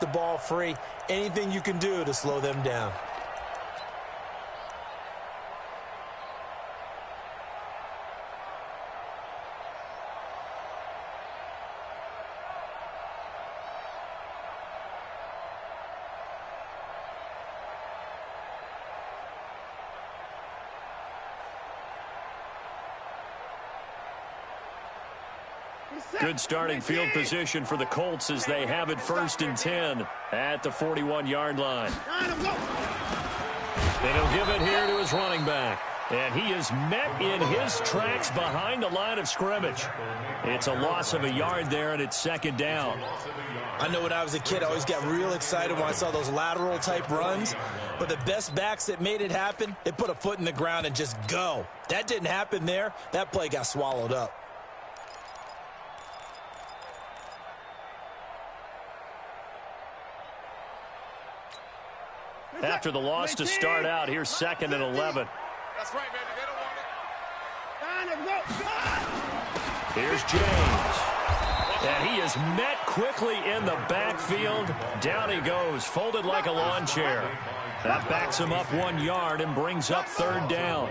the ball free. Anything you can do to slow them down. Good starting field position for the Colts as they have it 1st and 10 at the 41-yard line. And he'll give it here to his running back. And he is met in his tracks behind the line of scrimmage. It's a loss of a yard there, and it's 2nd down. I know when I was a kid, I always got real excited when I saw those lateral-type runs. But the best backs that made it happen, they put a foot in the ground and just go. That didn't happen there. That play got swallowed up. After the loss to start out, here's 2nd and 11. That's right, baby. They don't want it. Here's James. And he is met quickly in the backfield. Down he goes, folded like a lawn chair. That backs him up 1 yard and brings up 3rd down.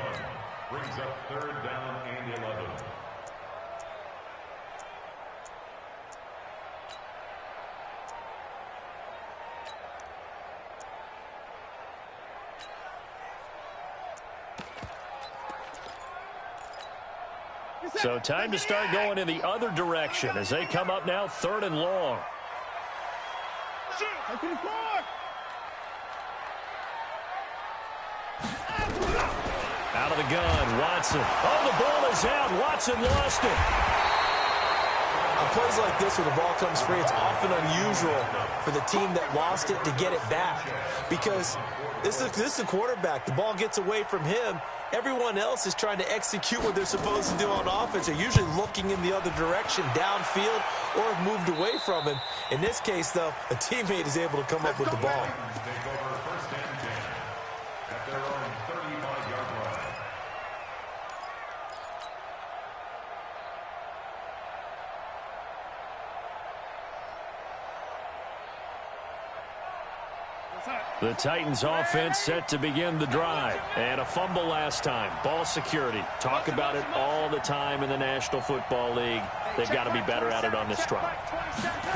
Brings up 3rd down and 11. So time to start going in the other direction as they come up now 3rd and long. Out of the gun, Watson. Oh, the ball is out. Watson lost it. On plays like this where the ball comes free, it's often unusual for the team that lost it to get it back. Because this is a quarterback. The ball gets away from him. Everyone else is trying to execute what they're supposed to do on offense. They're usually looking in the other direction, downfield, or have moved away from him. In this case, though, a teammate is able to come up with the ball. The Titans offense set to begin the drive. And a fumble last time. Ball security. Talk about it all the time in the National Football League. They've got to be better at it on this drive.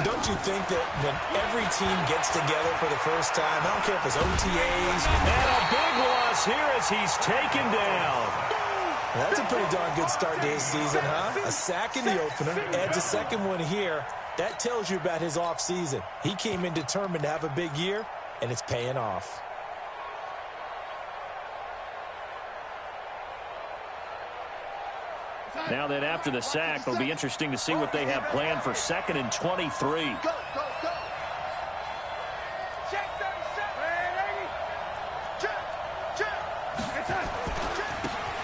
Don't you think that when every team gets together for the first time, I don't care if it's OTAs. And a big loss here as he's taken down. That's a pretty darn good start to his season, huh? A sack in the opener, adds a second one here. That tells you about his offseason. He came in determined to have a big year, and it's paying off. Now then, after the sack, it'll be interesting to see what they have planned for 2nd and 23. Go. Check.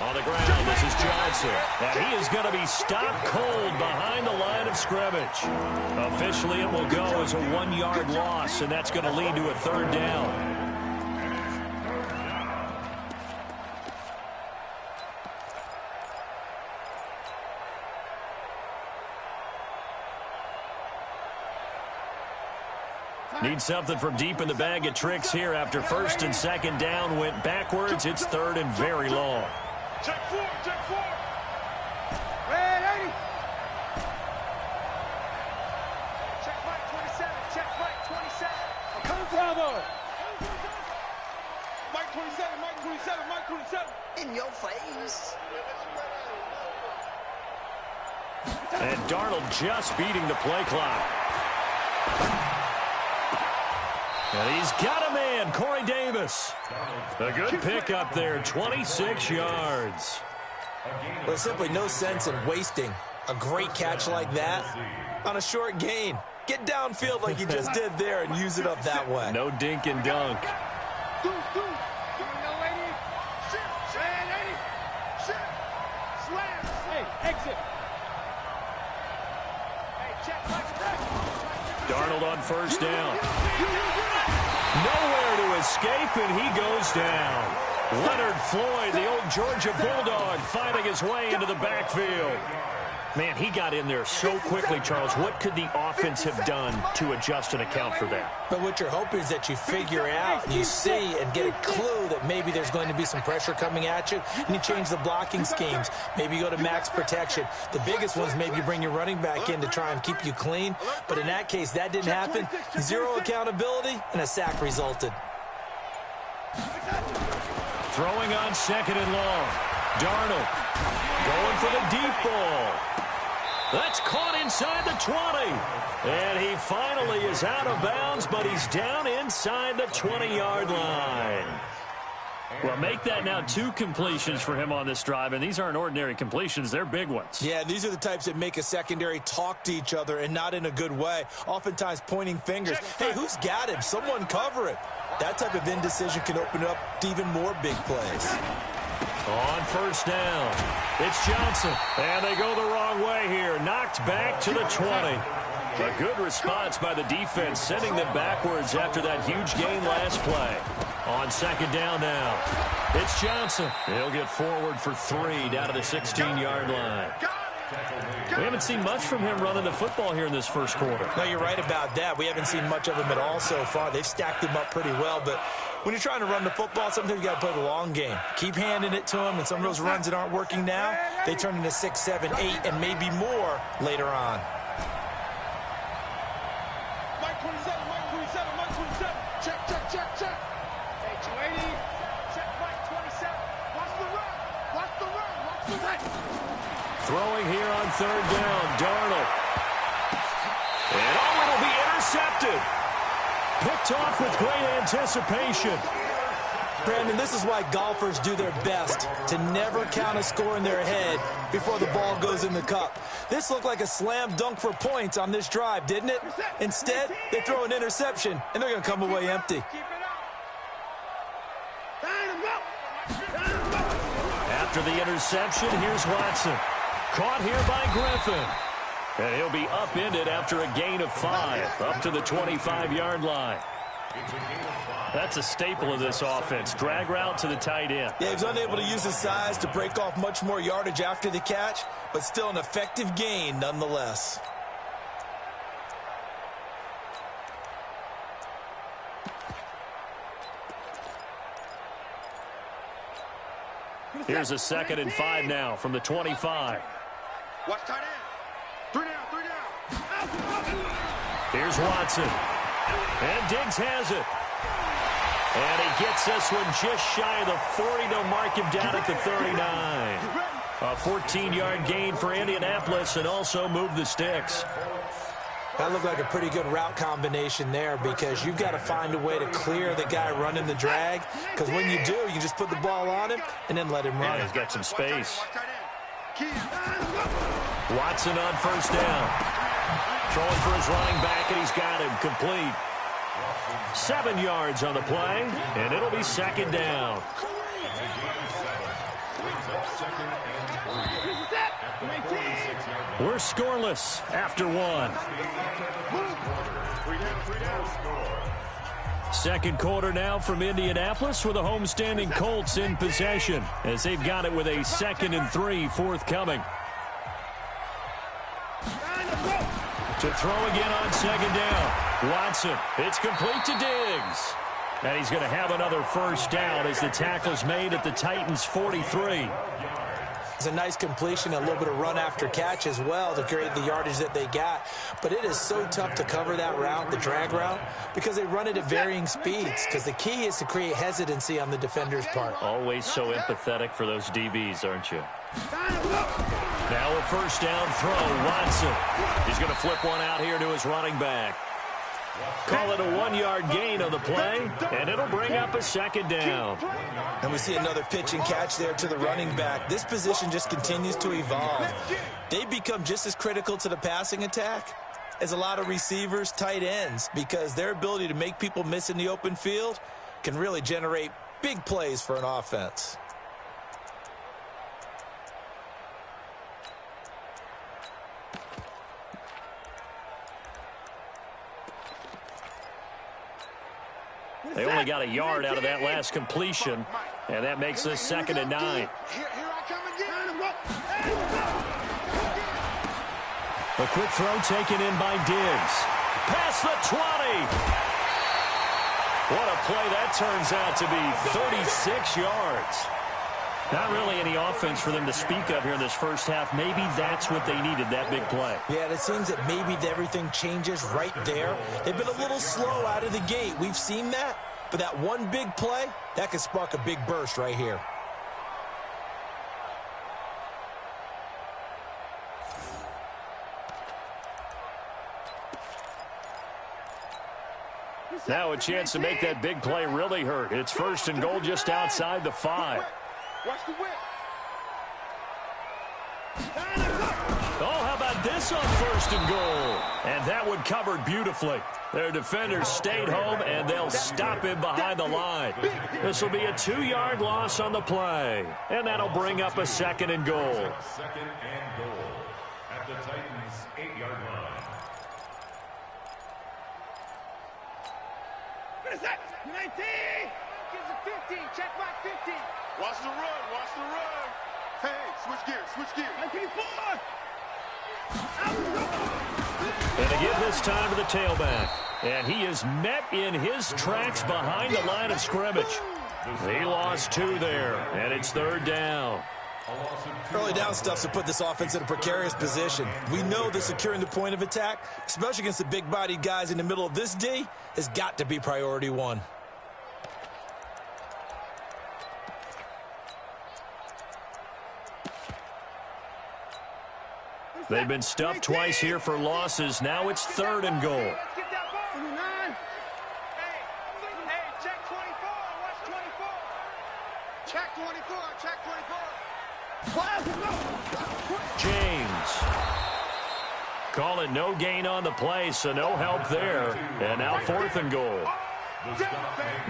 On the ground, this is Johnson. And he is going to be stopped cold behind the line of scrimmage. Officially, it will go as a 1-yard loss, and that's going to lead to a 3rd down. Need something from deep in the bag of tricks here after 1st and 2nd down went backwards. It's 3rd and very long. Check 4. Ready. Check Mike 27. Come Bravo. Mike 27. In your face. And Darnold just beating the play clock. And he's got a man, Corey Davis. A good pick up there, 26 yards. There's simply no sense in wasting a great catch like that on a short gain. Get downfield like you just did there and use it up that way. No dink and dunk. Darnold on 1st down. Nowhere to escape, and he goes down. Leonard Floyd, the old Georgia Bulldog, finding his way into the backfield. Man, he got in there so quickly, Charles. What could the offense have done to adjust and account for that? But what you're hoping is that you figure out, you see, and get a clue that maybe there's going to be some pressure coming at you, and you change the blocking schemes. Maybe you go to max protection. The biggest ones, maybe you bring your running back in to try and keep you clean. But in that case, that didn't happen. Zero accountability, and a sack resulted. Throwing on 2nd and long. Darnold going for the deep ball. That's caught inside the 20. And he finally is out of bounds, but he's down inside the 20-yard line. Well, make that now 2 completions for him on this drive, and these aren't ordinary completions. They're big ones. Yeah, these are the types that make a secondary talk to each other, and not in a good way. Oftentimes pointing fingers. Hey, who's got him? Someone cover it. That type of indecision can open up to even more big plays. On 1st down, it's Johnson, and they go the wrong way here. Knocked back to the 20. A good response by the defense, sending them backwards after that huge gain last play. On 2nd down now, it's Johnson. He'll get forward for 3 down to the 16-yard line. We haven't seen much from him running the football here in this first quarter. No, you're right about that. We haven't seen much of him at all so far. They've stacked him up pretty well, but when you're trying to run the football, sometimes you got to play the long game. Keep handing it to him, and some of those runs that aren't working now, they turn into 6, 7, 8, and maybe more later on. Mike 27, Mike 27, Mike 27. Check, check, check, check. Hey, 280. Check, Mike 27. Watch the run. Watch the run. Watch the run. Throwing here on 3rd down, Darnold. And it'll be intercepted. Picked off with great anticipation. Brandon, this is why golfers do their best to never count a score in their head before the ball goes in the cup. This looked like a slam dunk for points on this drive, didn't it? Instead, they throw an interception, and they're going to come away empty. Keep it up. After the interception, here's Watson. Caught here by Griffin. And he'll be upended after a gain of 5, up to the 25-yard line. That's a staple of this offense. Drag route to the tight end. Yeah, he was unable to use his size to break off much more yardage after the catch, but still an effective gain nonetheless. Here's a 2nd and 5 now from the 25. Watch tight end. 3 down, 3 down. Here's Watson. And Diggs has it. And he gets this one just shy of the 40. They'll mark him down at the 39. A 14-yard gain for Indianapolis, and also move the sticks. That looked like a pretty good route combination there, because you've got to find a way to clear the guy running the drag, because when you do, you just put the ball on him and then let him run. Yeah, he's got some space. Watson on 1st down. Throwing for his running back, and he's got him complete. 7 yards on the play, and it'll be 2nd down. We're scoreless after 1. 2nd quarter now from Indianapolis, with the homestanding Colts in possession, as they've got it with a 2nd and 3 forthcoming. To throw again on 2nd down. Watson, it's complete to Diggs. And he's going to have another 1st down as the tackle's made at the Titans' 43. It's a nice completion, a little bit of run after catch as well to create the yardage that they got. But it is so tough to cover that route, the drag route, because they run it at varying speeds, because the key is to create hesitancy on the defender's part. Always so empathetic for those DBs, aren't you? Now a 1st down throw. Watson. He's going to flip one out here to his running back. Call it a 1-yard gain on the play, and it'll bring up a 2nd down. And we see another pitch and catch there to the running back. This position just continues to evolve. They become just as critical to the passing attack as a lot of receivers, tight ends, because their ability to make people miss in the open field can really generate big plays for an offense. They only got a yard out of that last completion, and that makes this 2nd and 9. A quick throw taken in by Diggs. Past the 20. What a play that turns out to be, 36 yards. Not really any offense for them to speak of here in this first half. Maybe that's what they needed, that big play. Yeah, it seems that maybe everything changes right there. They've been a little slow out of the gate. We've seen that. But that one big play, that could spark a big burst right here. Now a chance to make that big play really hurt. It's first and goal just outside the 5. Watch the whip. Oh, how about this on first and goal? And that one covered beautifully. Their defenders stayed home, and they'll stop him behind the line. This will be a 2-yard loss on the play. And that'll bring up a second and goal. Second and goal at the Titans' 8-yard line. What is that? 19! Gives it 15. Check back 15. Watch the run. Watch the run. Hey, switch gears. Switch gears. 19-4. And they give this time to the tailback. And he is met in his tracks behind the line of scrimmage. He lost 2 there, and it's third down. Early down stuff to put this offense in a precarious position. We know that securing the point of attack, especially against the big-bodied guys in the middle of this D, has got to be priority 1. They've been stuffed twice here for losses. Now it's third and goal. Let's get that ball. 29. Hey, check 24. Watch 24. Check 24. Check 24. James. Call it no gain on the play, so no help there. And now fourth and goal.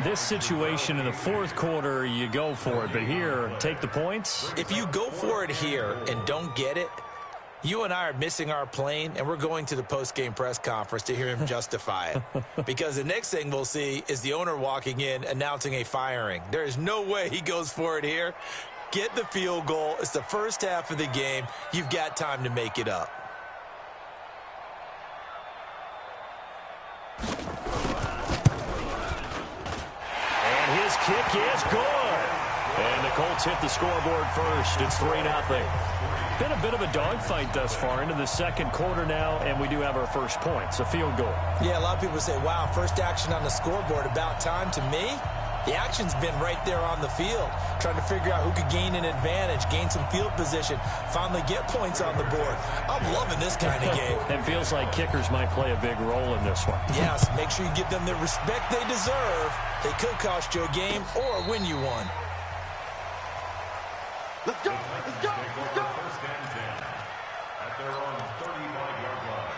This situation in the fourth quarter, you go for it. But here, take the points. If you go for it here and don't get it, you and I are missing our plane, and we're going to the post-game press conference to hear him justify it. Because the next thing we'll see is the owner walking in announcing a firing. There is no way he goes for it here. Get the field goal. It's the first half of the game. You've got time to make it up. And his kick is good. And the Colts hit the scoreboard first. It's 3-0. Been a bit of a dogfight thus far into the second quarter now, and we do have our first points, a field goal. Yeah, a lot of people say, wow, first action on the scoreboard, about time. To me, the action's been right there on the field, trying to figure out who could gain an advantage, gain some field position, finally get points on the board. I'm loving this kind of game. It feels like kickers might play a big role in this one. Yes, make sure you give them the respect they deserve. They could cost you a game or win you one. Let's go. Let's go. Let's go. First and 10 at their own 35-yard line.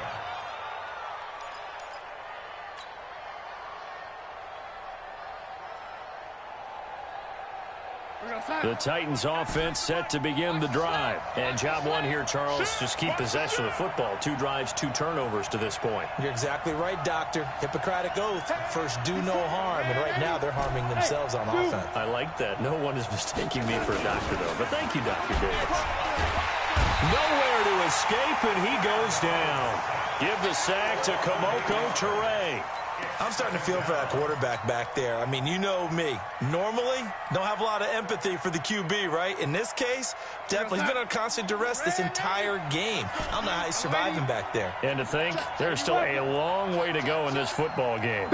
The Titans offense set to begin the drive. And job 1 here, Charles, just keep possession of the football. 2 drives, 2 turnovers to this point. You're exactly right, Doctor. Hippocratic oath. First, do no harm. And right now, they're harming themselves on offense. I like that. No one is mistaking me for a doctor, though. But thank you, Dr. Davis. Nowhere to escape, and he goes down. Give the sack to Kamoko Toure. I'm starting to feel for that quarterback back there. I mean, you know me. Normally, don't have a lot of empathy for the QB, right? In this case, definitely. He's been on constant duress this entire game. I don't know how he's surviving back there. And to think, there's still a long way to go in this football game.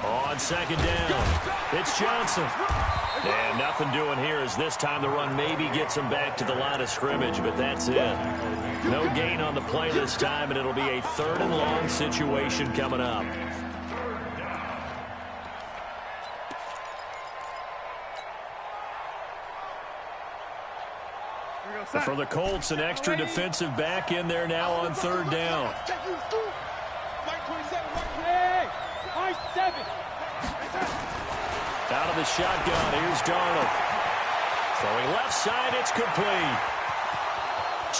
On second down, it's Johnson. And nothing doing here as this time the run maybe gets him back to the line of scrimmage, but that's it. No gain on the play this time, and it'll be a 3rd and long situation coming up. For the Colts, an extra defensive back in there now on 3rd down. Out of the shotgun, here's Darnold. Throwing left side, it's complete.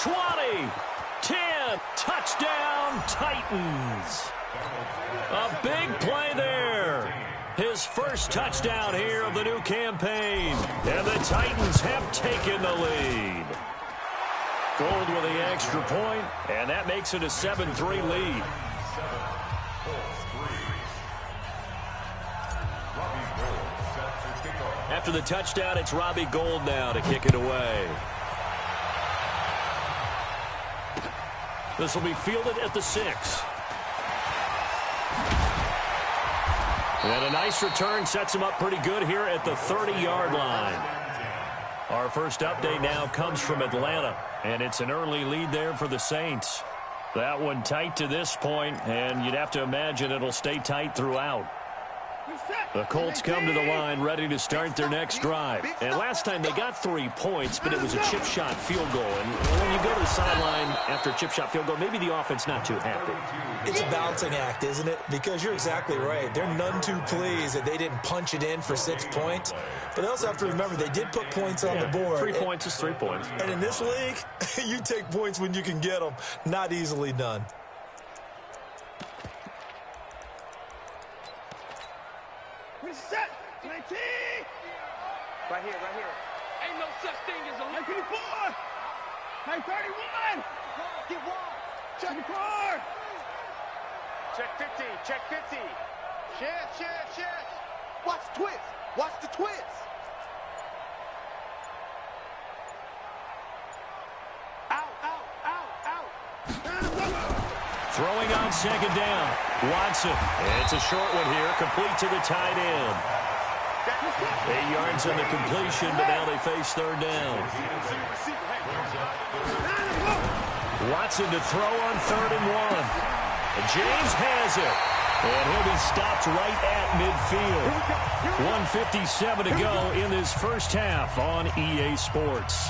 20, 10, touchdown, Titans. A big play there. His first touchdown here of the new campaign. And the Titans have taken the lead. Gold with the extra point, and that makes it a 7-3 lead. After the touchdown, it's Robbie Gould now to kick it away. This will be fielded at the 6. And a nice return sets him up pretty good here at the 30-yard line. Our first update now comes from Atlanta, and it's an early lead there for the Saints. That one tight to this point, and you'd have to imagine it'll stay tight throughout. The Colts come to the line ready to start their next drive. And last time they got 3 points, but it was a chip shot field goal. And when you go to the sideline after a chip shot field goal, maybe the offense not too happy. It's a balancing act, isn't it? Because you're exactly right. They're none too pleased that they didn't punch it in for 6 points. But they also have to remember they did put points on the board. 3 points is 3 points. And in this league, you take points when you can get them. Not easily done. Reset. 19. Right here, right here. Ain't no such thing as a 924. 931. Get one. Check the card. Check 50, check 50. Share. Watch the twist. Watch the twist. Out. Throwing on second down. Watson. It's a short one here, complete to the tight end. 8 yards on the completion, but now they face third down. Watson to throw on 3rd and 1. James has it. And he'll be stopped right at midfield. 1:57 to go in this first half on EA Sports.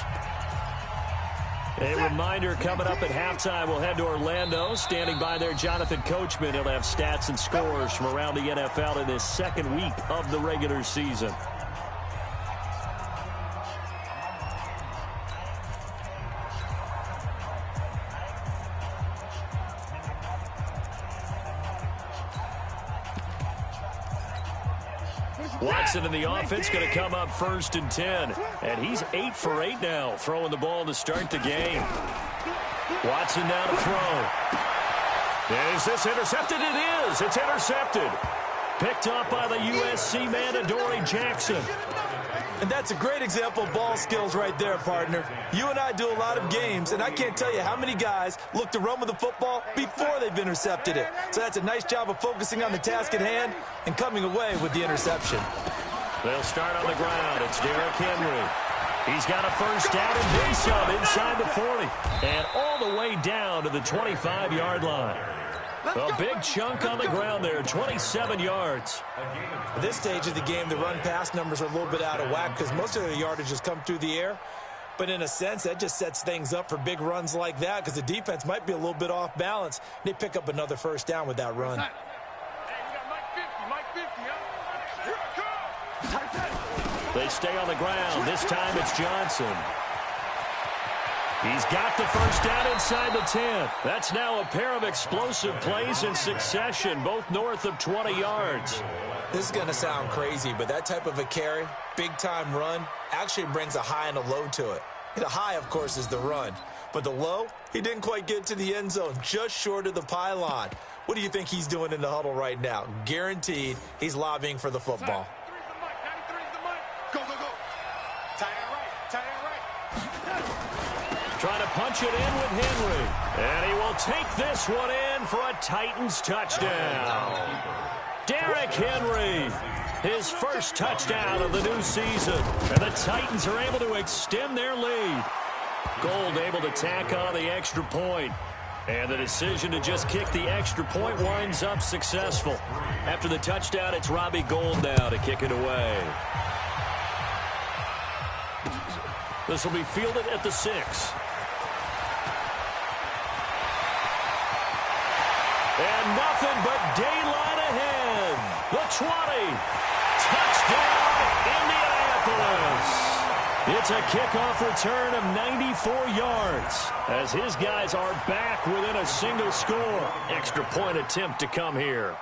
A reminder, coming up at halftime, we'll head to Orlando. Standing by there, Jonathan Coachman. He'll have stats and scores from around the NFL in this second week of the regular season. Watson in the offense going to come up 1st and 10. And he's 8 for 8 now, throwing the ball to start the game. Watson now to throw. Is this intercepted? It is. It's intercepted. Picked up by the USC man, Adoree Jackson. And that's a great example of ball skills right there, partner. You and I do a lot of games, and I can't tell you how many guys look to run with the football before they've intercepted it. So that's a nice job of focusing on the task at hand and coming away with the interception. They'll start on the ground. It's Derrick Henry. He's got a first down and then some inside the 40. And all the way down to the 25-yard line. A big chunk on the ground there, 27 yards. At this stage of the game, the run-pass numbers are a little bit out of whack because most of their yardage has come through the air. But in a sense, that just sets things up for big runs like that because the defense might be a little bit off balance. They pick up another first down with that run. Hey, we got Mike 50, huh? Here it comes. They stay on the ground. This time it's Johnson. He's got the first down inside the 10. That's now a pair of explosive plays in succession, both north of 20 yards. This is going to sound crazy, but that type of a carry, big-time run, actually brings a high and a low to it. The high, of course, is the run. But the low, he didn't quite get to the end zone, just short of the pylon. What do you think he's doing in the huddle right now? Guaranteed he's lobbying for the football. 93's the mic. 93's the mic. Go. Tight end right. Tight end right. Trying to punch it in with Henry. And he will take this one in for a Titans touchdown. Derrick Henry, his first touchdown of the new season. And the Titans are able to extend their lead. Gould able to tack on the extra point. And the decision to just kick the extra point winds up successful. After the touchdown, it's Robbie Gould now to kick it away. This will be fielded at the 6. And nothing but daylight ahead. The 20. Touchdown, Indianapolis. It's a kickoff return of 94 yards as his guys are back within a single score. Extra point attempt to come here.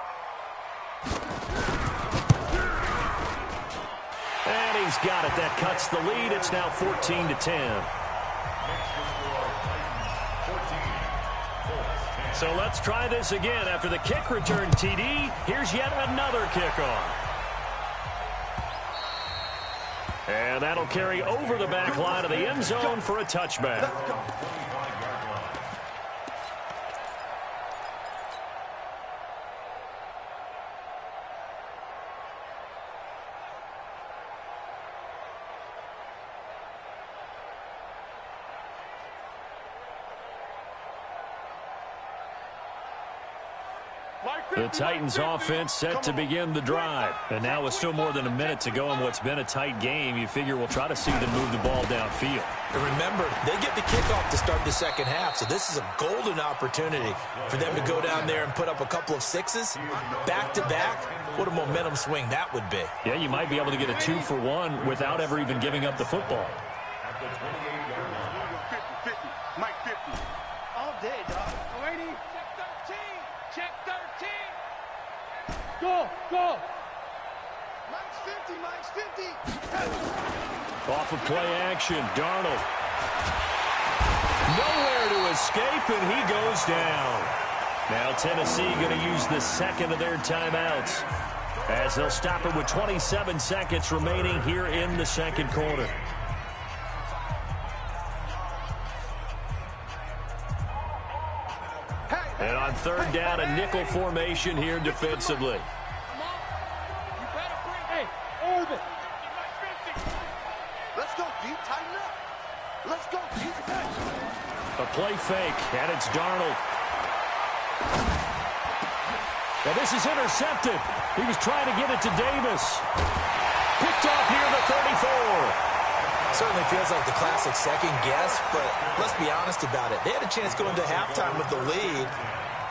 he's got it. That cuts the lead. It's now 14-10. So let's try this again. After the kick return TD, here's yet another kickoff. And that'll carry over the back line of the end zone for a touchback. The Titans offense set to begin the drive. And now with still more than a minute to go in what's been a tight game, you figure we'll try to see them move the ball downfield. And remember, they get the kickoff to start the second half, so this is a golden opportunity for them to go down there and put up a couple of sixes back-to-back. What a momentum swing that would be. Yeah, you might be able to get a 2-for-1 without ever even giving up the football. At the 28-yard line. 50, Mike 50. All day, dog. 20. Check 13. Check 13. Go. Mike's 50. Off of play action, Darnold. Nowhere to escape, and he goes down. Now Tennessee going to use the second of their timeouts as they'll stop it with 27 seconds remaining here in the second quarter. And on third down, a nickel formation here defensively. Let's go deep, tighten up. Let's go deep. A play fake, and it's Darnold. Now this is intercepted. He was trying to get it to Davis. Picked off here at the 34. Certainly feels like the classic second guess, but let's be honest about it. They had a chance going into halftime with the lead.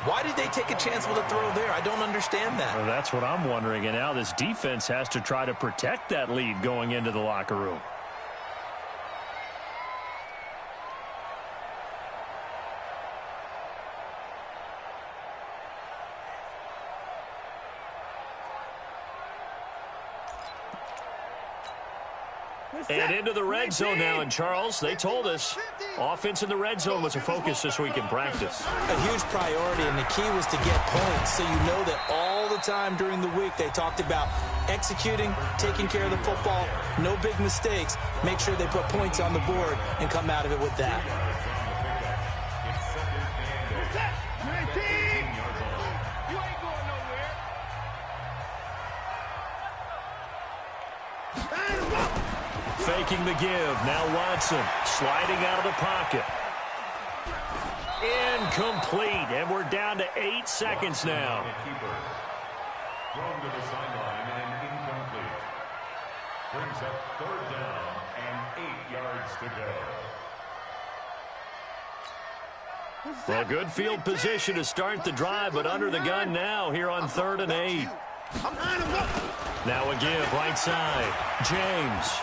Why did they take a chance with a throw there? I don't understand that. Well, that's what I'm wondering, and now this defense has to try to protect that lead going into the locker room. And into the red zone now, and Charles, they told us offense in the red zone was a focus this week in practice. A huge priority, and the key was to get points, so you know that all the time during the week they talked about executing, taking care of the football, no big mistakes, make sure they put points on the board and come out of it with that. You ain't going nowhere. Faking the give. Now Watson sliding out of the pocket. Incomplete. And we're down to 8 seconds now. Thrown to the sideline and incomplete. Brings up third down and 8 yards to go. Well, good field position to start the drive, but under the gun now here on 3rd and 8. Now a give right side. James.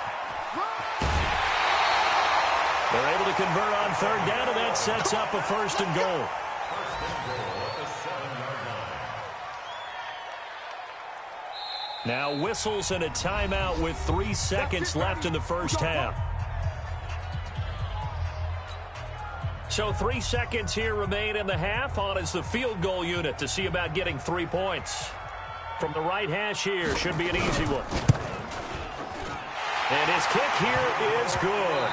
They're able to convert on 3rd down, and that sets up a 1st and goal. Now whistles and a timeout with 3 seconds left in the first half. So 3 seconds here remain in the half. On is the field goal unit to see about getting 3 points. From the right hash here, should be an easy one. And his kick here is good.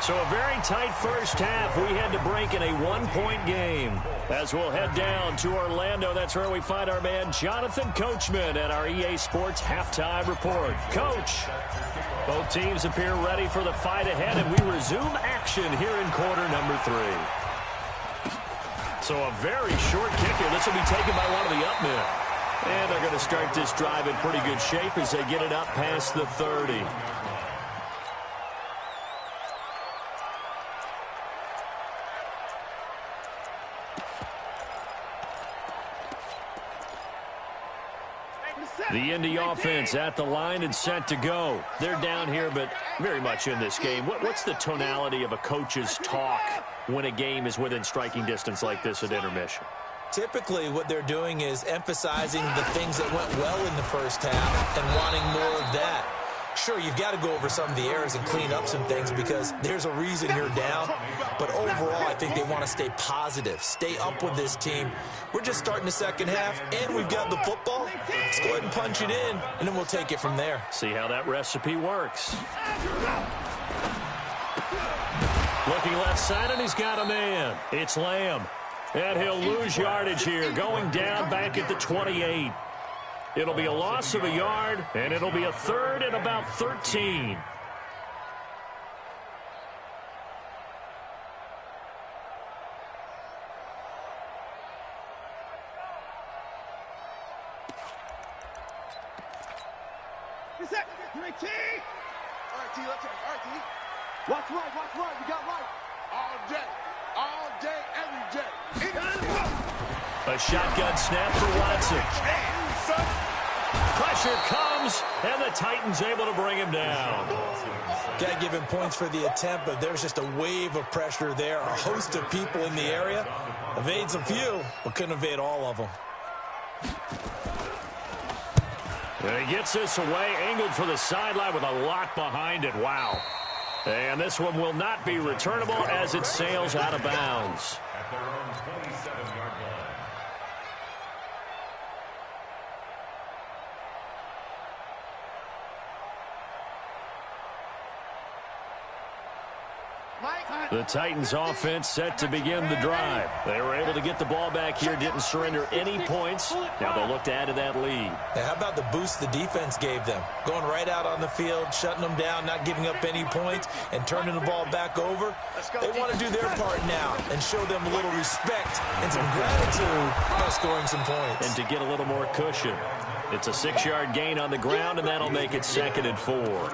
So a very tight first half. We had to break in a 1-point game. As we'll head down to Orlando, that's where we find our man Jonathan Coachman at our EA Sports Halftime Report. Coach, both teams appear ready for the fight ahead, and we resume action here in quarter number 3. So a very short kick here. This will be taken by one of the up men. And they're going to start this drive in pretty good shape as they get it up past the 30. The Indy offense at the line and set to go. They're down here, but very much in this game. What's the tonality of a coach's talk when a game is within striking distance like this at intermission? Typically, what they're doing is emphasizing the things that went well in the first half and wanting more of that. Sure, you've got to go over some of the errors and clean up some things because there's a reason you're down. But overall, I think they want to stay positive, stay up with this team. We're just starting the second half, and we've got the football. Let's go ahead and punch it in, and then we'll take it from there. See how that recipe works. Looking left side, and he's got a man. It's Lamb. And he'll lose yardage here, going down back at the 28. It'll be a loss of a yard, and it'll be a third and about 13. Is that great T? All right, T, let's go. All right, T. Watch right. We got right. All day, every day. A shotgun snap for Watson. Pressure comes, and the Titans able to bring him down. Got to give him points for the attempt, but there's just a wave of pressure there. A host of people in the area. Evades a few, but couldn't evade all of them. And he gets this away, angled for the sideline with a lock behind it. Wow. And this one will not be returnable as it sails out of bounds. At their own 27-yard line. The Titans offense set to begin the drive. They were able to get the ball back here, didn't surrender any points. Now they'll look to add to that lead. Now, how about the boost the defense gave them? Going right out on the field, shutting them down, not giving up any points, and turning the ball back over. They want to do their part now and show them a little respect and some gratitude by scoring some points. And to get a little more cushion. It's a 6-yard gain on the ground, and that'll make it 2nd and 4.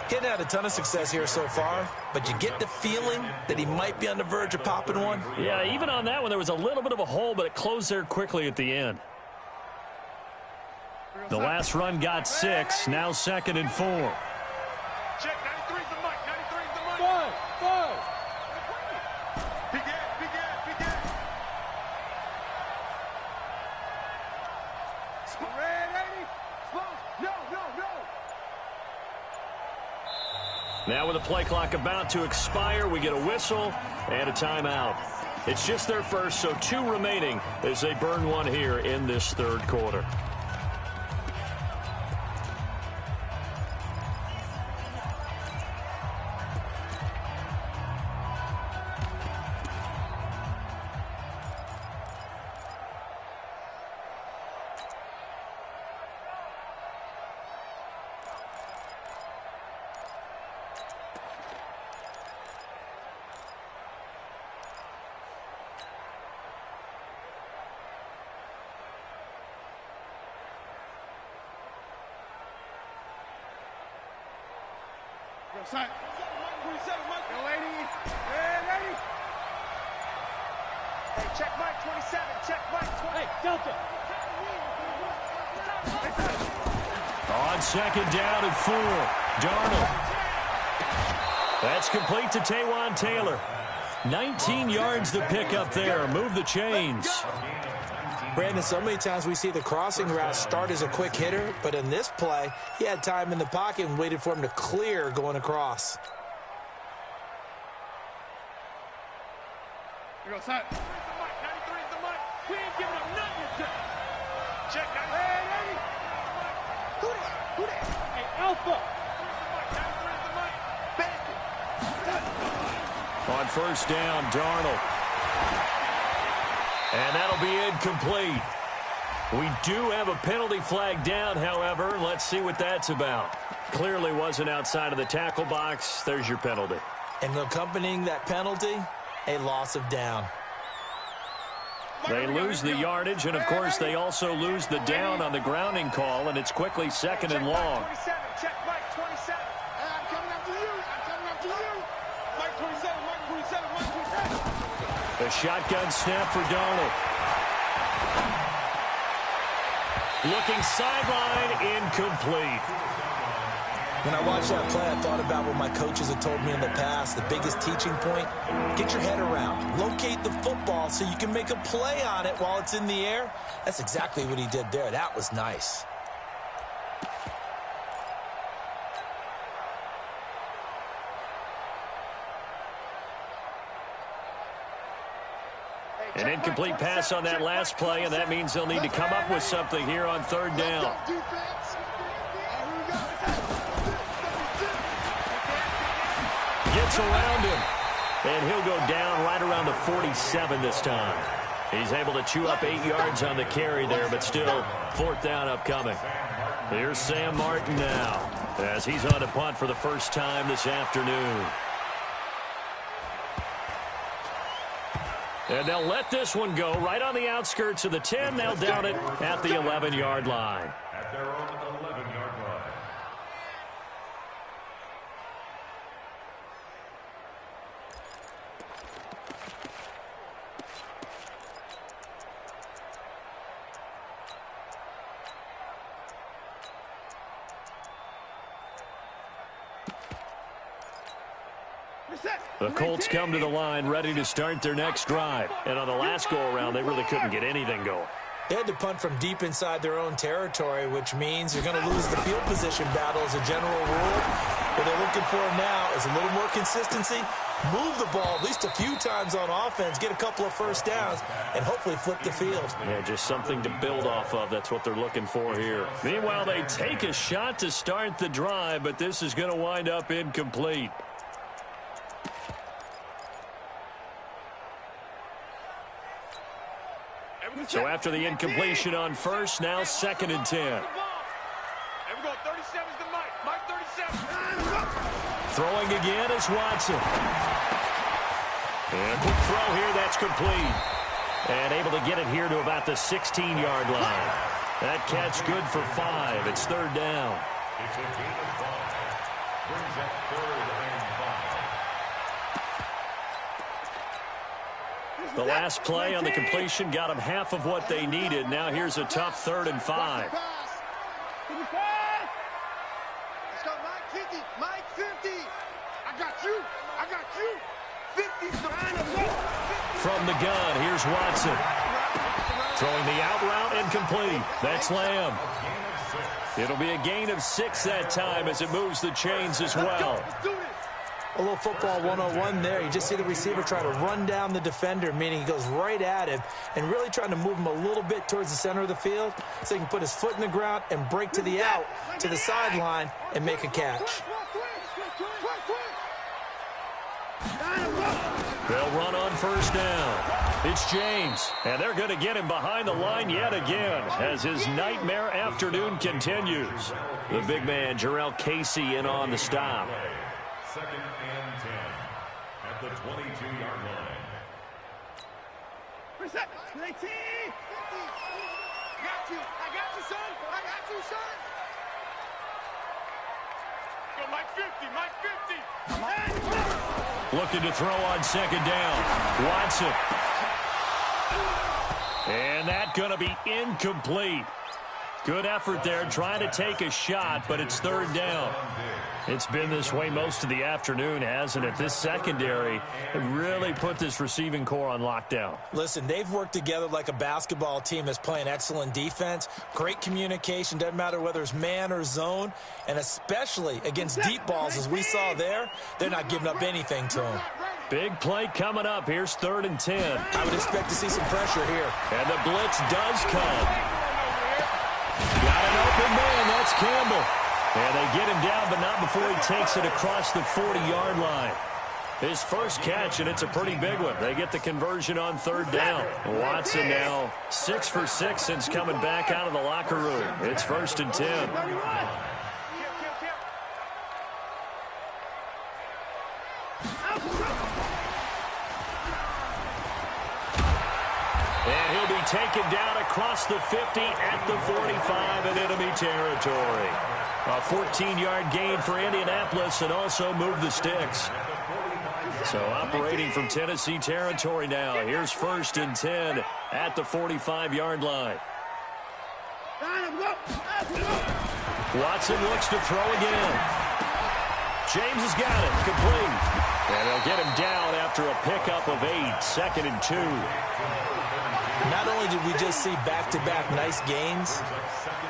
Getting had a ton of success here so far, but you get the feeling that he might be on the verge of popping one. Yeah, even on that one, there was a little bit of a hole, but it closed there quickly at the end. The last run got 6, now 2nd and 4. Check, 93's the mic, 93's the mic. Five. Begin. Red 80. No. Now with the play clock about to expire, we get a whistle and a timeout. It's just their first, so 2 remaining as they burn one here in this 3rd quarter. Sign. 27, Mike. Yo, 80. Red 80. Hey, check Mike 27. Check Mike 20. Hey, Delta. On 2nd down and 4, Darnold. That's complete to Taywan Taylor. 19 yards to pick up there. Move the chains. Brandon, so many times we see the crossing route start as a quick hitter, but in this play, he had time in the pocket and waited for him to clear going across. Here goes, sign. 93's the mic. We ain't giving up nothing to Check, 93's Red 80. Who that? Hey, Alpha. On 1st down, Darnold. And that'll be incomplete. We do have a penalty flag down, however. Let's see what that's about. Clearly wasn't outside of the tackle box. There's your penalty. And accompanying that penalty, a loss of down. They lose the yardage, and, of course, they also lose the down on the grounding call, and it's quickly 2nd and long. 27. Check Mike 27. I'm coming after you. Mike 27. A shotgun snap for Darnold. Looking sideline, incomplete. When I watched that play, I thought about what my coaches had told me in the past. The biggest teaching point, get your head around. Locate the football so you can make a play on it while it's in the air. That's exactly what he did there. That was nice. An incomplete pass on that last play, and that means they'll need to come up with something here on third down. Gets around him, and he'll go down right around the 47 this time. He's able to chew up 8 yards on the carry there, but still fourth down upcoming. Here's Sam Martin now, as he's on to punt for the first time this afternoon. And they'll let this one go right on the outskirts of the 10. They'll down it at the 11-yard line. At their own 11-yard line. The Colts come to the line ready to start their next drive. And on the last go-around, they really couldn't get anything going. They had to punt from deep inside their own territory, which means you're going to lose the field position battle as a general rule. What they're looking for now is a little more consistency, move the ball at least a few times on offense, get a couple of first downs, and hopefully flip the field. Yeah, just something to build off of. That's what they're looking for here. Meanwhile, they take a shot to start the drive, but this is going to wind up incomplete. So after the incompletion on first, now 2nd and 10. And we go 37 to Mike. Mike 37. Throwing again is Watson. And quick throw here, that's complete. And able to get it here to about the 16-yard line. That catch good for 5. It's third down. It's a gain of 5. Brings up 3rd and 5. The last play on the completion got them half of what they needed. Now here's a tough 3rd and 5. Let's go, Mike 50. Mike 50. I got you. I got you. 50. From the gun, here's Watson. Throwing the out route incomplete. That's Lamb. It'll be a gain of 6 that time as it moves the chains as well. A little football 101 there. You just see the receiver try to run down the defender, meaning he goes right at him and really trying to move him a little bit towards the center of the field so he can put his foot in the ground and break to the out, to the sideline, and make a catch. They'll run on first down. It's James, and they're going to get him behind the line yet again as his nightmare afternoon continues. The big man, Jarrell Casey, in on the stop. 2nd and 10 at the 22-yard line. Reset. 19. 50. Got you. I got you, son. I got you, son. Go Mike 50. Mike 50. Looking to throw on 2nd down. Watson. And that's going to be incomplete. Good effort there, trying to take a shot, but it's 3rd down. It's been this way most of the afternoon, hasn't it? This secondary really put this receiving core on lockdown. Listen, they've worked together like a basketball team that's playing excellent defense. Great communication, doesn't matter whether it's man or zone, and especially against deep balls, as we saw there, they're not giving up anything to them. Big play coming up. Here's 3rd and 10. I would expect to see some pressure here. And the blitz does come. Got an open man. That's Campbell. And they get him down, but not before he takes it across the 40-yard line. His first catch, and it's a pretty big one. They get the conversion on 3rd down. Watson now 6 for 6 since coming back out of the locker room. It's 1st and 10. And he'll be taken down across the 50 at the 45 in enemy territory. A 14-yard gain for Indianapolis and also move the sticks. So operating from Tennessee territory now. Here's 1st and 10 at the 45-yard line. Watson looks to throw again. James has got it. Complete. And they'll get him down after a pickup of 8. 2nd and 2. Not only did we just see back-to-back nice gains,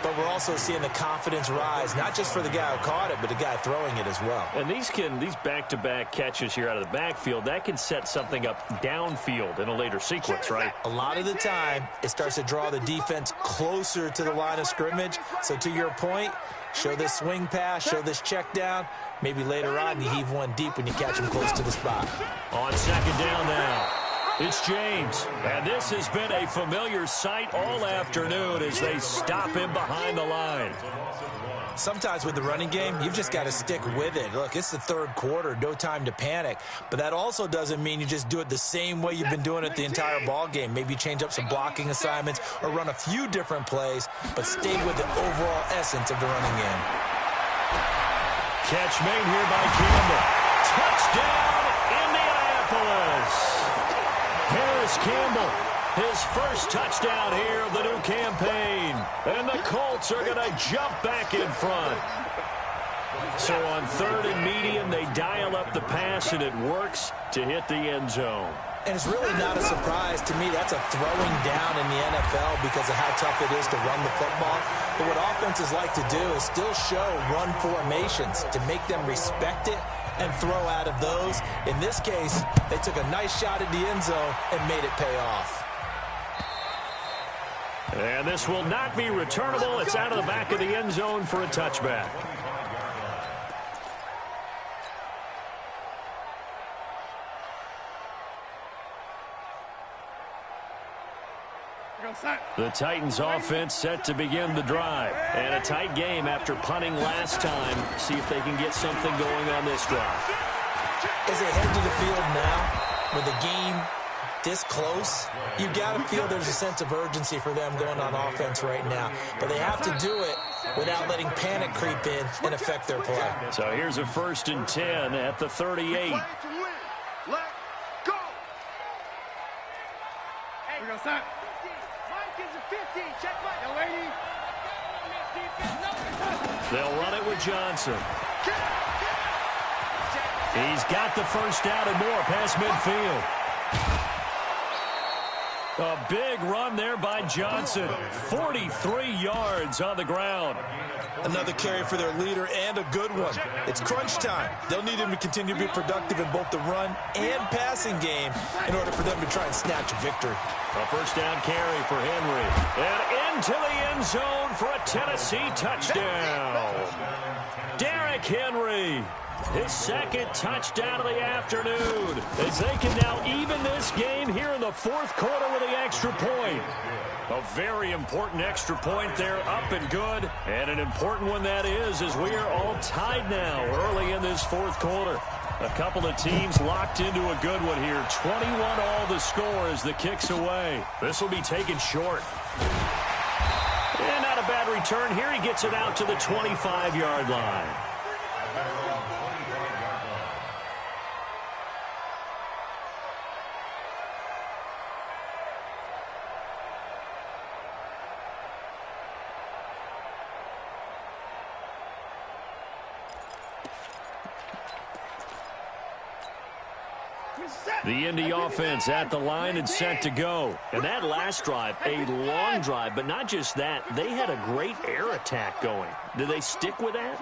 but we're also seeing the confidence rise, not just for the guy who caught it, but the guy throwing it as well. And these back-to-back catches here out of the backfield, that can set something up downfield in a later sequence, right? A lot of the time, it starts to draw the defense closer to the line of scrimmage. So to your point, show this swing pass, show this check down. Maybe later on you heave one deep when you catch him close to the spot. On second down now, it's James. And this has been a familiar sight all afternoon as they stop him behind the line. Sometimes with the running game, you've just got to stick with it. Look, it's the third quarter, no time to panic. But that also doesn't mean you just do it the same way you've been doing it the entire ball game. Maybe you change up some blocking assignments or run a few different plays, but stay with the overall essence of the running game. Catch made here by Campbell. Touchdown, Indianapolis. Harris Campbell, his first touchdown here of the new campaign. And the Colts are going to jump back in front. So on third and medium, they dial up the pass, and it works to hit the end zone. And it's really not a surprise to me. That's a throwing down in the NFL because of how tough it is to run the football. But what offenses like to do is still show run formations to make them respect it and throw out of those. In this case, they took a nice shot at the end zone and made it pay off. And this will not be returnable. It's out of the back of the end zone for a touchback. The Titans offense set to begin the drive. And a tight game after punting last time. See if they can get something going on this drive. As they head to the field now, with the game this close, you got to feel there's a sense of urgency for them going on offense right now. But they have to do it without letting panic creep in and affect their play. So here's a 1st and 10 at the 38. Let's go. Hey, we go, son. Mike is a 50. Check Mike. Now, lady. They'll run it with Johnson. He's got the first down and more past midfield. A big run there by Johnson. 43 yards on the ground. Another carry for their leader and a good one. It's crunch time. They'll need him to continue to be productive in both the run and passing game in order for them to try and snatch a victory. A first down carry for Henry. And into the end zone for a Tennessee touchdown. Derrick Henry. His second touchdown of the afternoon as they can now even this game here in the fourth quarter with the extra point. A very important extra point there, up and good. And an important one that is, as we are all tied now early in this fourth quarter. A couple of teams locked into a good one here. 21 all the score as the kick's away. This will be taken short. And not a bad return here. He gets it out to the 25-yard line. The Indy offense at the line and set to go. And that last drive, a long drive, but not just that. They had a great air attack going. Do they stick with that?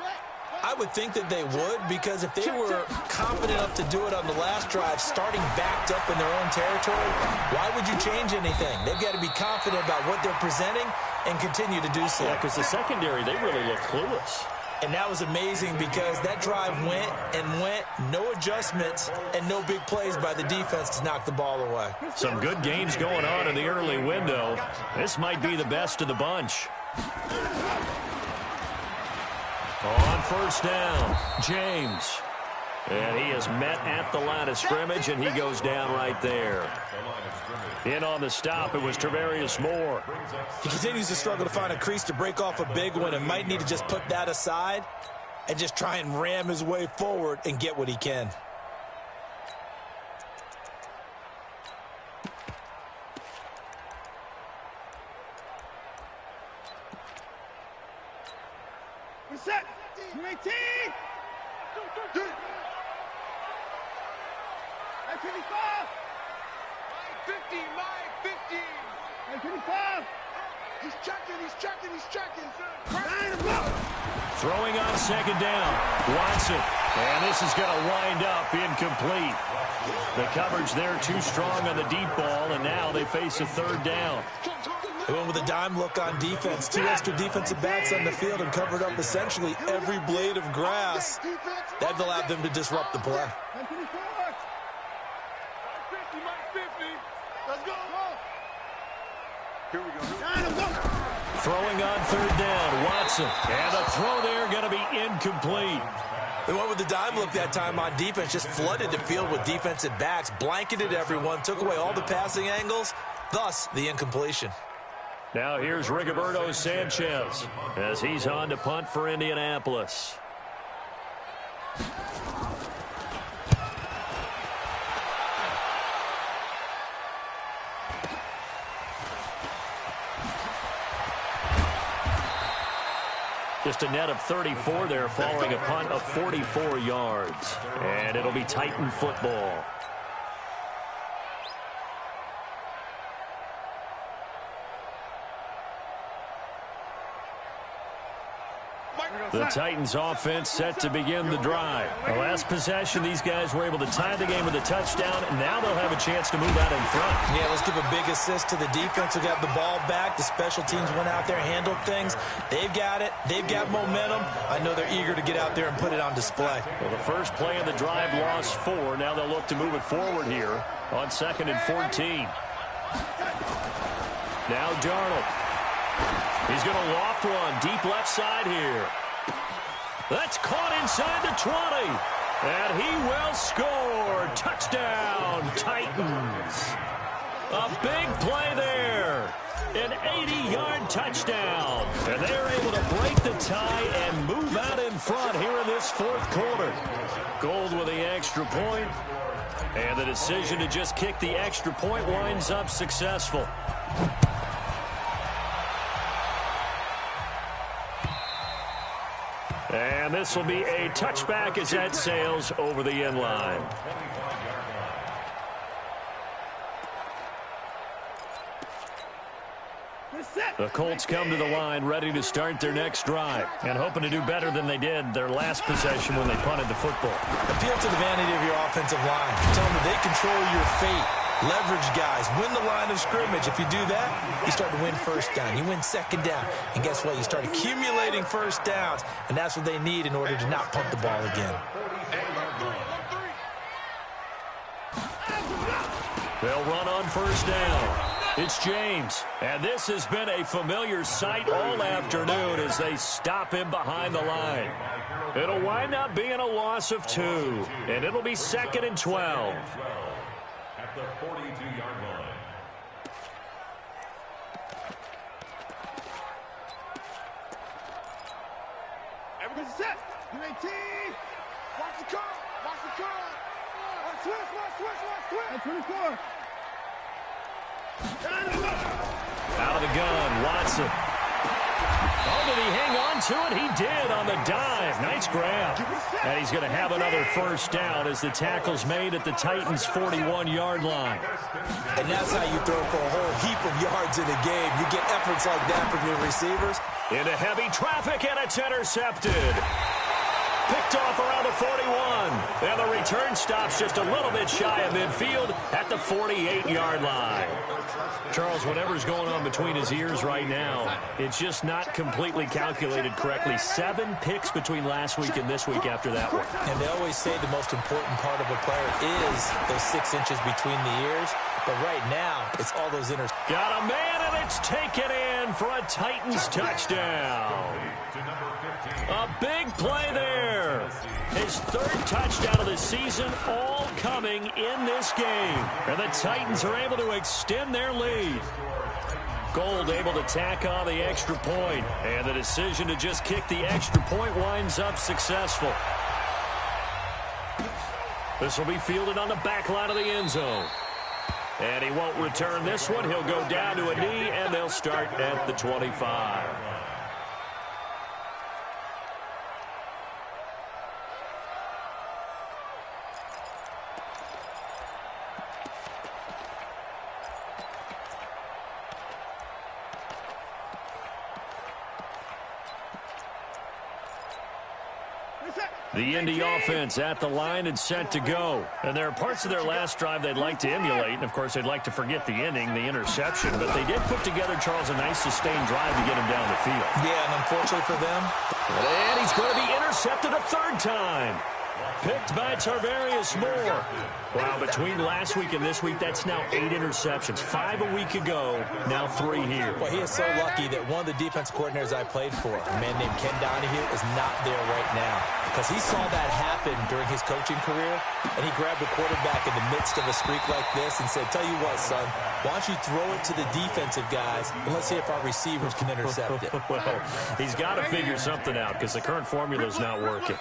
I would think that they would, because if they were confident enough to do it on the last drive, starting backed up in their own territory, why would you change anything? They've got to be confident about what they're presenting and continue to do so. Yeah, because the secondary, they really look clueless. And that was amazing because that drive went and went, no adjustments, and no big plays by the defense to knock the ball away. Some good games going on in the early window. This might be the best of the bunch. On first down, James. And he is met at the line of scrimmage, and he goes down right there. In on the stop, it was Travarius Moore. He continues to struggle to find a crease to break off a big one and might need to just put that aside and just try and ram his way forward and get what he can. We're set. 218. 55. 50, my 50. 25. He's checking. Throwing on second down. Watson. And this is going to wind up incomplete. The coverage there too strong on the deep ball, and now they face a third down. They went with a dime look on defense. 2 extra defensive backs on the field and covered up essentially every blade of grass. That allowed them to disrupt the play. Let's go. Here we go. Throwing on third down, Watson. And the throw there going to be incomplete. They went with the dime look that time on defense, just flooded the field with defensive backs, blanketed everyone, took away all the passing angles, thus the incompletion. Now here's Rigoberto Sanchez as he's on to punt for Indianapolis. Just a net of 34 there following a punt of 44 yards. And it'll be Titan football. The Titans offense set to begin the drive. The last possession, these guys were able to tie the game with a touchdown, and now they'll have a chance to move out in front. Yeah, let's give a big assist to the defense who got the ball back. The special teams went out there, handled things. They've got it. They've got momentum. I know they're eager to get out there and put it on display. Well, the first play of the drive lost 4. Now they'll look to move it forward here on 2nd and 14. Now Darnold. He's going to loft one deep left side here. That's caught inside the 20. And he will score. Touchdown, Titans. A big play there. An 80-yard touchdown. And they're able to break the tie and move out in front here in this 4th quarter. Gold with the extra point. And the decision to just kick the extra point winds up successful. And this will be a touchback as that sails over the end line. The Colts come to the line ready to start their next drive and hoping to do better than they did their last possession when they punted the football. Appeal to the vanity of your offensive line. Tell them that they control your fate. Leverage guys. Win the line of scrimmage. If you do that, you start to win first down. You win second down. And guess what? You start accumulating first downs. And that's what they need in order to not punt the ball again. They'll run on first down. It's James. And this has been a familiar sight all afternoon as they stop him behind the line. It'll wind up being a loss of 2. And it'll be 2nd and 12. At the 42-yard line. Everybody's set. UAT. Watch the curl. Watch the curl. Switch. 24. Out of the gun, Watson. Oh, did he hang on to it? He did on the dive. Nice grab. And he's going to have another first down as the tackle's made at the Titans' 41-yard line. And that's how you throw for a whole heap of yards in a game. You get efforts like that from your receivers. Into heavy traffic, and it's intercepted. Picked off around the 41. And the return stops just a little bit shy of midfield at the 48-yard line. Charles, whatever's going on between his ears right now, it's just not completely calculated correctly. 7 picks between last week and this week after that one. And they always say the most important part of a player is those 6 inches between the ears. But right now, it's all those Got a man, and it's taken in for a Titans touchdown. A big play there. His 3rd touchdown of the season, all coming in this game. And the Titans are able to extend their lead. Gold able to tack on the extra point. And the decision to just kick the extra point winds up successful. This will be fielded on the back line of the end zone. And he won't return this one. He'll go down to a knee, and they'll start at the 25. The Indy offense at the line and set to go. And there are parts of their last drive they'd like to emulate. And, of course, they'd like to forget the inning, the interception. But they did put together, Charles, a nice sustained drive to get him down the field. Yeah, and unfortunately for them. And he's going to be intercepted a third time. Picked by Tarvarius Moore. Wow, between last week and this week, that's now 8 interceptions. 5 a week ago, now 3 here. Well, he is so lucky that one of the defense coordinators I played for, a man named Ken Donahue, is not there right now. Because he saw that happen during his coaching career, and he grabbed the quarterback in the midst of a streak like this and said, tell you what, son, why don't you throw it to the defensive guys, and let's see if our receivers can intercept it. Well, he's got to figure something out because the current formula is not working.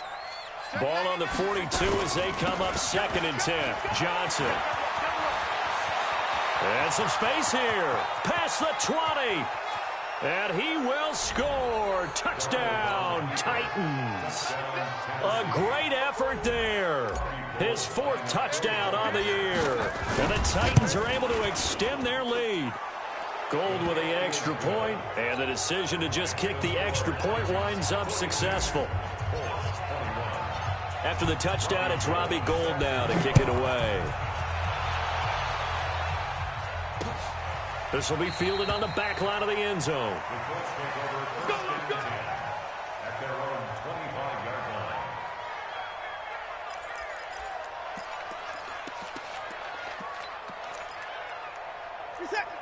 Ball on the 42 as they come up 2nd and 10. Johnson. And some space here. Past the 20. And he will score. Touchdown, Titans. A great effort there. His 4th touchdown on the year. And the Titans are able to extend their lead. Gold with the extra point, and the decision to just kick the extra point winds up successful. After the touchdown, it's Robbie Gould now to kick it away. This will be fielded on the back line of the end zone.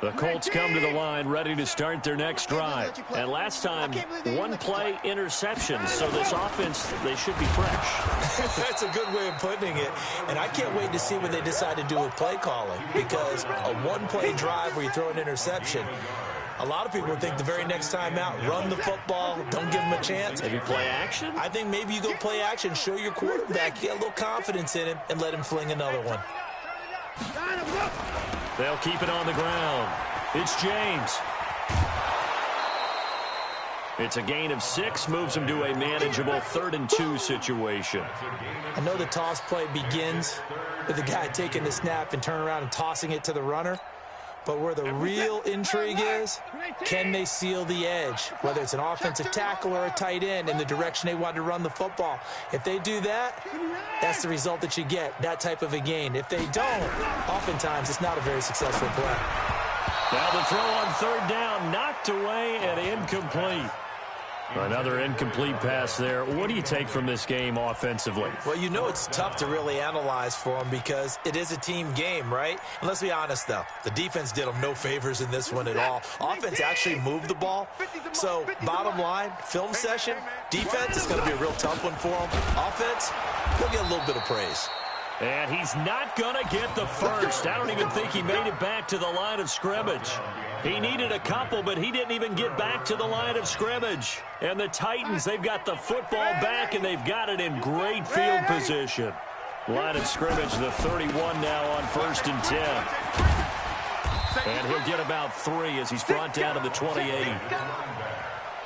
The Colts come to the line ready to start their next drive. And last time, 1 play interception. So this offense, they should be fresh. That's a good way of putting it. And I can't wait to see what they decide to do with play calling. Because a 1-play drive where you throw an interception, a lot of people think the very next time out, run the football, don't give them a chance. Maybe play action? I think maybe you go play action, show your quarterback, get a little confidence in him, and let him fling another one. They'll keep it on the ground. It's James. It's a gain of 6, moves him to a manageable 3rd and 2 situation. I know the toss play begins with the guy taking the snap and turning around and tossing it to the runner. But where the real intrigue is, can they seal the edge? Whether it's an offensive tackle or a tight end in the direction they want to run the football. If they do that, that's the result that you get, that type of a gain. If they don't, oftentimes it's not a very successful play. Now the throw on 3rd down, knocked away and incomplete. Another incomplete pass there. What do you take from this game offensively? Well, you know it's tough to really analyze for them because it is a team game, right? And let's be honest, though. The defense did them no favors in this one at all. Offense actually moved the ball. So, bottom line, film session, defense is going to be a real tough one for them. Offense, they'll get a little bit of praise. And he's not going to get the first. I don't even think he made it back to the line of scrimmage. He needed a couple, but he didn't even get back to the line of scrimmage. And the Titans, they've got the football back, and they've got it in great field position. Line of scrimmage, the 31 now on 1st and 10. And he'll get about 3 as he's brought down to the 28.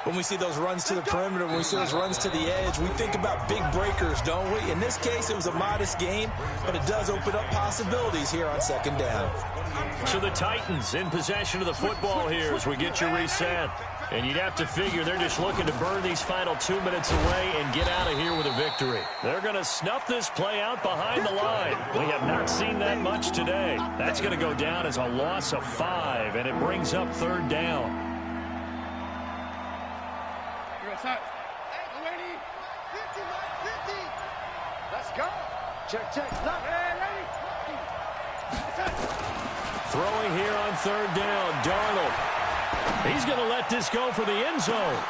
When we see those runs to the perimeter, when we see those runs to the edge, we think about big breakers, don't we? In this case, it was a modest game, but it does open up possibilities here on 2nd down. So the Titans in possession of the football here as we get you reset. And you'd have to figure they're just looking to burn these final 2 minutes away and get out of here with a victory. They're going to snuff this play out behind the line. We have not seen that much today. That's going to go down as a loss of 5, and it brings up 3rd down. Let's go. Check, check. Throwing here on 3rd down, Darnold. He's going to let this go for the end zone.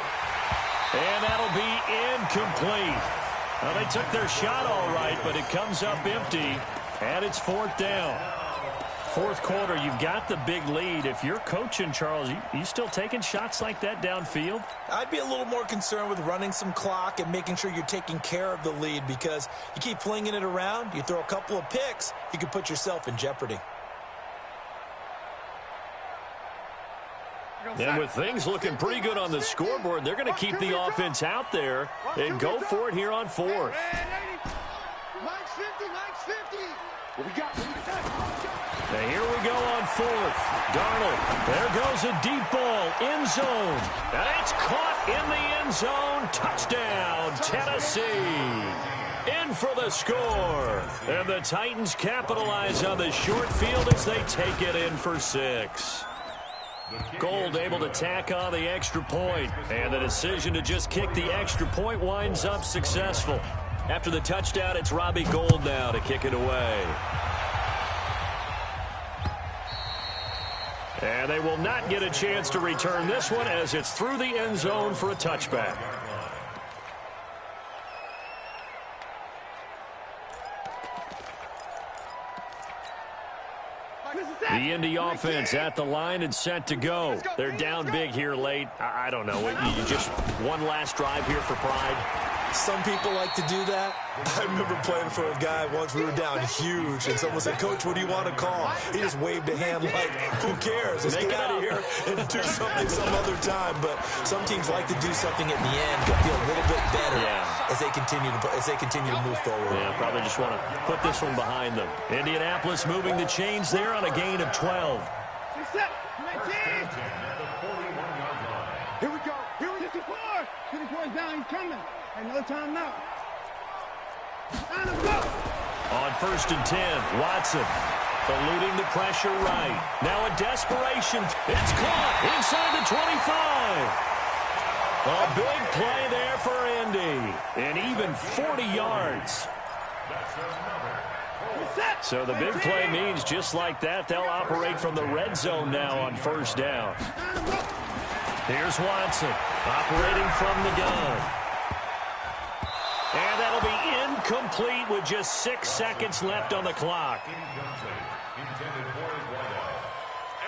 And that'll be incomplete. Well, they took their shot all right, but it comes up empty, and it's 4th down. 4th quarter, you've got the big lead. If you're coaching, Charles, you still taking shots like that downfield? I'd be a little more concerned with running some clock and making sure you're taking care of the lead because you keep flinging it around, you throw a couple of picks, you can put yourself in jeopardy. And with things looking pretty good on the scoreboard, they're going to keep the offense out there and go for it here on 4th. Mike's 50, Mike's 50. What we got? Now here we go on 4th. Darnold, there goes a deep ball, end zone. And it's caught in the end zone. Touchdown, Tennessee. in for the score. And the Titans capitalize on the short field as they take it in for 6. Gold able to tack on the extra point, and the decision to just kick the extra point winds up successful. After the touchdown, it's Robbie Gould now to kick it away. And they will not get a chance to return this one as it's through the end zone for a touchback. The Indy offense at the line and set to go. They're down big here late. I don't know. You just one last drive here for pride. Some people like to do that. I remember playing for a guy once. We were down huge, and someone said, "Coach, what do you want to call?" He just waved a hand like, "Who cares? Let's get out of here and do something some other time." But some teams like to do something at the end to feel a little bit better as they continue to move forward. Yeah, probably just want to put this one behind them. Indianapolis moving the chains there on a gain of 12. Here we go. Here we go. 54. 54 is down. He's coming. And no time now. On 1st and 10, Watson eluding the pressure right. Now a desperation. It's caught inside the 25. A big play there for Indy. And even 40 yards. So the big play means just like that, they'll operate from the red zone now on 1st down. Here's Watson operating from the gun. And that'll be incomplete with just 6 seconds left on the clock.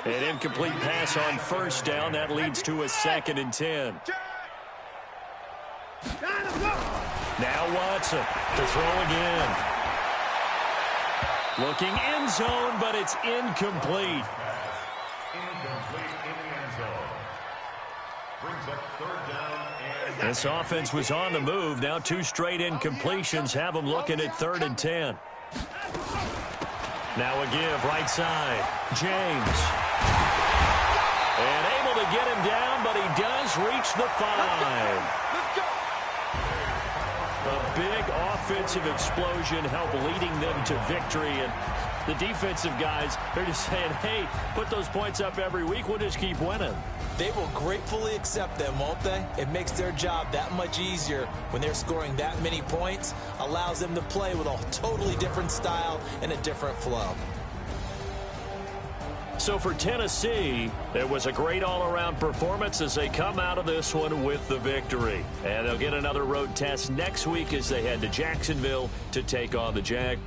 An incomplete pass on 1st down. That leads to a 2nd and 10. Now Watson to throw again. Looking end zone, but it's incomplete. Incomplete in the end zone. Brings up 3rd down. This offense was on the move. Now 2 straight incompletions have them looking at 3rd and 10. Now a give right side. James. And able to get him down, but he does reach the 5. A big offensive explosion helped leading them to victory. And the defensive guys, they're just saying, hey, put those points up every week. We'll just keep winning. They will gratefully accept them, won't they? It makes their job that much easier when they're scoring that many points. Allows them to play with a totally different style and a different flow. So for Tennessee, it was a great all-around performance as they come out of this one with the victory. And they'll get another road test next week as they head to Jacksonville to take on the Jag.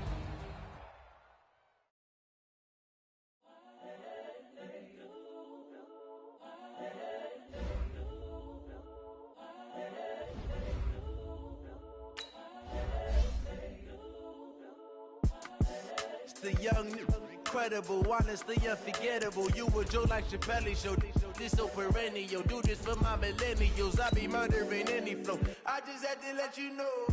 The young, incredible, honestly unforgettable. You a Joe like Chappelle show. This so perennial. Do this for my millennials. I be murdering any flow. I just had to let you know.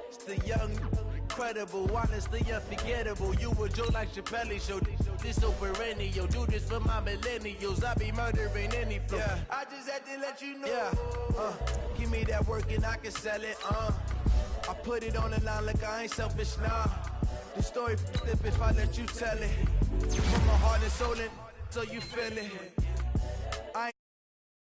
It's the young, incredible, honestly unforgettable. You a Joe like Chappelle show. This so perennial. Do this for my millennials. I be murdering any flow. Yeah. I just had to let you know. Yeah. Give me that work and I can sell it. I put it on the line like I ain't selfish, nah. The story flip if I let you tell it. From my heart and soul, and so you feel it.